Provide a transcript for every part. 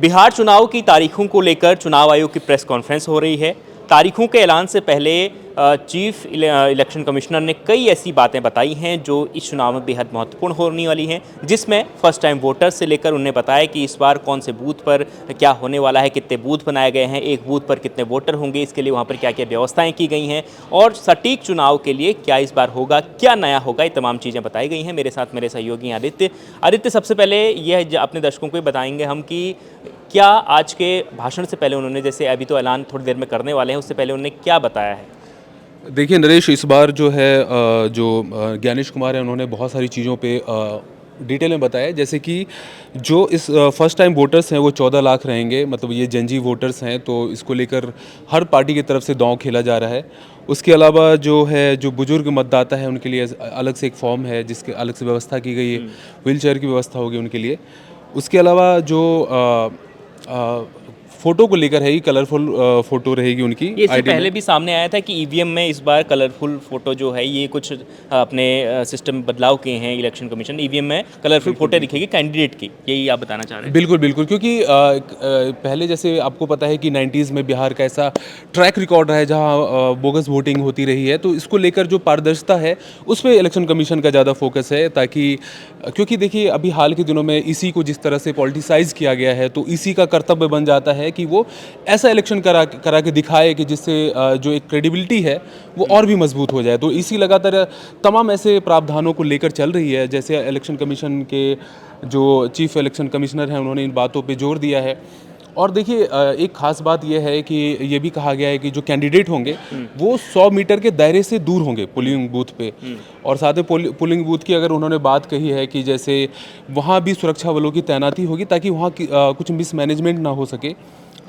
बिहार चुनाव की तारीखों को लेकर चुनाव आयोग की प्रेस कॉन्फ्रेंस हो रही है। तारीखों के ऐलान से पहले चीफ इलेक्शन कमिश्नर ने कई ऐसी बातें बताई हैं जो इस चुनाव में बेहद महत्वपूर्ण होने वाली हैं, जिसमें फर्स्ट टाइम वोटर्स से लेकर उन्हें बताया कि इस बार कौन से बूथ पर क्या होने वाला है, कितने बूथ बनाए गए हैं, एक बूथ पर कितने वोटर होंगे, इसके लिए वहाँ पर क्या क्या व्यवस्थाएं की गई हैं और सटीक चुनाव के लिए क्या इस बार होगा, क्या नया होगा, ये तमाम चीज़ें बताई गई हैं। मेरे साथ मेरे सहयोगी आदित्य सबसे पहले यह अपने दर्शकों को बताएंगे हम कि क्या आज के भाषण से पहले उन्होंने, जैसे अभी तो ऐलान थोड़ी देर में करने वाले हैं, उससे पहले उन्होंने क्या बताया है? देखिए नरेश, इस बार जो है ज्ञानेश कुमार है, उन्होंने बहुत सारी चीज़ों पे डिटेल में बताया। जैसे कि जो इस फर्स्ट टाइम वोटर्स हैं वो 14 लाख रहेंगे, मतलब ये जनजी वोटर्स हैं, तो इसको लेकर हर पार्टी की तरफ से दांव खेला जा रहा है। उसके अलावा जो बुजुर्ग मतदाता है उनके लिए अलग से एक फॉर्म है जिसके अलग से व्यवस्था की गई है, व्हील चेयर की व्यवस्था होगी उनके लिए। उसके अलावा जो फ़ोटो को लेकर है, ये कलरफुल फ़ोटो रहेगी उनकी। ये इससे पहले भी सामने आया था कि ईवीएम में इस बार कलरफुल फोटो जो है, ये कुछ अपने सिस्टम बदलाव किए हैं इलेक्शन कमीशन। ईवीएम में कलरफुल फोटो दिखेगी कैंडिडेट की, यही आप बताना चाह रहे हैं? बिल्कुल बिल्कुल, क्योंकि पहले जैसे आपको पता है कि 90s में बिहार का ऐसा ट्रैक रिकॉर्ड रहा है जहां बोगस वोटिंग होती रही है, तो इसको लेकर जो पारदर्शिता है उस पर इलेक्शन कमीशन का ज़्यादा फोकस है। ताकि क्योंकि देखिए अभी हाल के दिनों में ईसी को जिस तरह से पॉलिटिसाइज किया गया है, तो ईसी का कर्तव्य बन जाता है कि वो ऐसा इलेक्शन करा के दिखाए कि जिससे जो एक क्रेडिबिलिटी है वो और भी मजबूत हो जाए। तो ईसी लगातार तमाम ऐसे प्रावधानों को लेकर चल रही है। जैसे इलेक्शन कमीशन के जो चीफ इलेक्शन कमिश्नर हैं, उन्होंने इन बातों पे जोर दिया है। और देखिए एक ख़ास बात यह है कि ये भी कहा गया है कि जो कैंडिडेट होंगे वो 100 मीटर के दायरे से दूर होंगे पोलिंग बूथ पे। और साथ ही पोलिंग बूथ की अगर उन्होंने बात कही है कि जैसे वहाँ भी सुरक्षा बलों की तैनाती होगी ताकि वहाँ कुछ मिसमैनेजमेंट ना हो सके।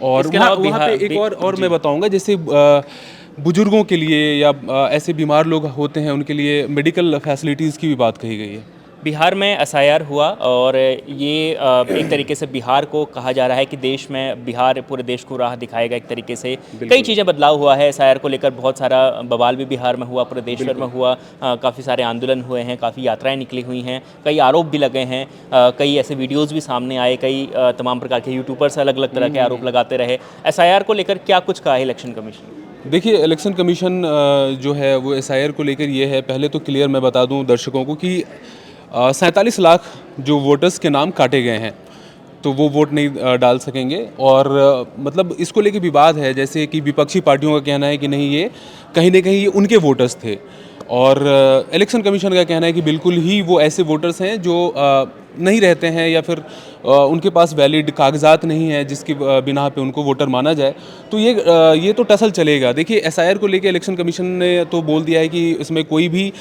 और वहाँ पे एक और मैं बताऊँगा, जैसे बुजुर्गों के लिए या ऐसे बीमार लोग होते हैं उनके लिए मेडिकल फैसिलिटीज़ की भी बात कही गई है। बिहार में एसआईआर हुआ और ये एक तरीके से बिहार को कहा जा रहा है कि देश में बिहार पूरे देश को राह दिखाएगा। एक तरीके से कई चीज़ें बदलाव हुआ है एसआईआर को लेकर, बहुत सारा बवाल भी बिहार में हुआ, पूरे देश भर में हुआ। काफ़ी सारे आंदोलन हुए हैं, काफ़ी यात्राएं निकली हुई हैं, कई आरोप भी लगे हैं, कई ऐसे वीडियोज़ भी सामने आए, कई तमाम प्रकार के यूट्यूबर्स अलग अलग तरह के आरोप लगाते रहे। एसआईआर को लेकर क्या कुछ कहा है इलेक्शन कमीशन? देखिए इलेक्शन कमीशन जो है वो एसआईआर को लेकर ये है, पहले तो क्लियर मैं बता दूं दर्शकों को कि 47 लाख जो वोटर्स के नाम काटे गए हैं, तो वो वोट नहीं डाल सकेंगे। और मतलब इसको लेके विवाद है, जैसे कि विपक्षी पार्टियों का कहना है कि नहीं, ये कहीं ना कहीं ये उनके वोटर्स थे। और इलेक्शन कमीशन का कहना है कि बिल्कुल ही वो ऐसे वोटर्स हैं जो नहीं रहते हैं या फिर उनके पास वैलिड कागजात नहीं है जिसकी बिना पे उनको वोटर माना जाए। तो ये तो टसल चलेगा। देखिए एसआईआर को लेके इलेक्शन कमीशन ने तो बोल दिया है कि इसमें कोई भी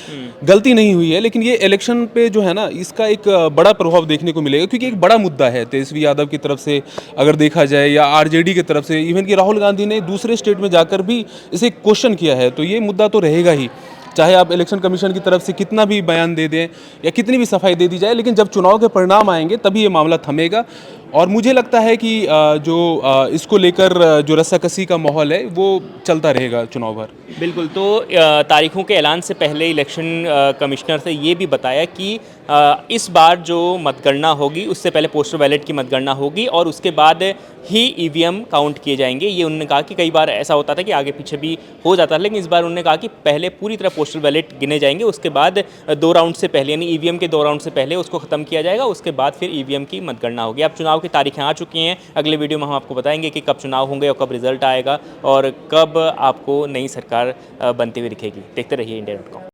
गलती नहीं हुई है, लेकिन ये इलेक्शन पे जो है ना, इसका एक बड़ा प्रभाव देखने को मिलेगा, क्योंकि एक बड़ा मुद्दा है। तेजस्वी यादव की तरफ से अगर देखा जाए या आरजेडी की तरफ से, इवन कि राहुल गांधी ने दूसरे स्टेट में जाकर भी इसे क्वेश्चन किया है, तो ये मुद्दा तो रहेगा ही। चाहे आप इलेक्शन कमीशन की तरफ से कितना भी बयान दे दें या कितनी भी सफाई दे दी जाए, लेकिन जब चुनाव के परिणाम आएंगे तभी ये मामला थमेगा। और मुझे लगता है कि इसको लेकर जो रस्साकसी का माहौल है वो चलता रहेगा चुनाव भर। बिल्कुल। तो तारीखों के ऐलान से पहले इलेक्शन कमिश्नर से ये भी बताया कि इस बार जो मतगणना होगी उससे पहले पोस्टल बैलेट की मतगणना होगी और उसके बाद ही ईवीएम काउंट किए जाएंगे। ये उन्होंने कहा कि कई बार ऐसा होता था कि आगे पीछे भी हो जाता है, लेकिन इस बार उन्होंने कहा कि पहले पूरी तरह पोस्टल बैलेट गिने जाएंगे, उसके बाद 2 राउंड से पहले, यानी ईवीएम के 2 राउंड से पहले उसको ख़त्म किया जाएगा, उसके बाद फिर ईवीएम की मतगणना होगी। अब चुनाव की तारीखें आ चुकी हैं, अगले वीडियो में हम आपको बताएंगे कि कब चुनाव होंगे और कब रिजल्ट आएगा और कब आपको नई सरकार बनती हुई दिखेगी। देखते रहिए इंडिया.com।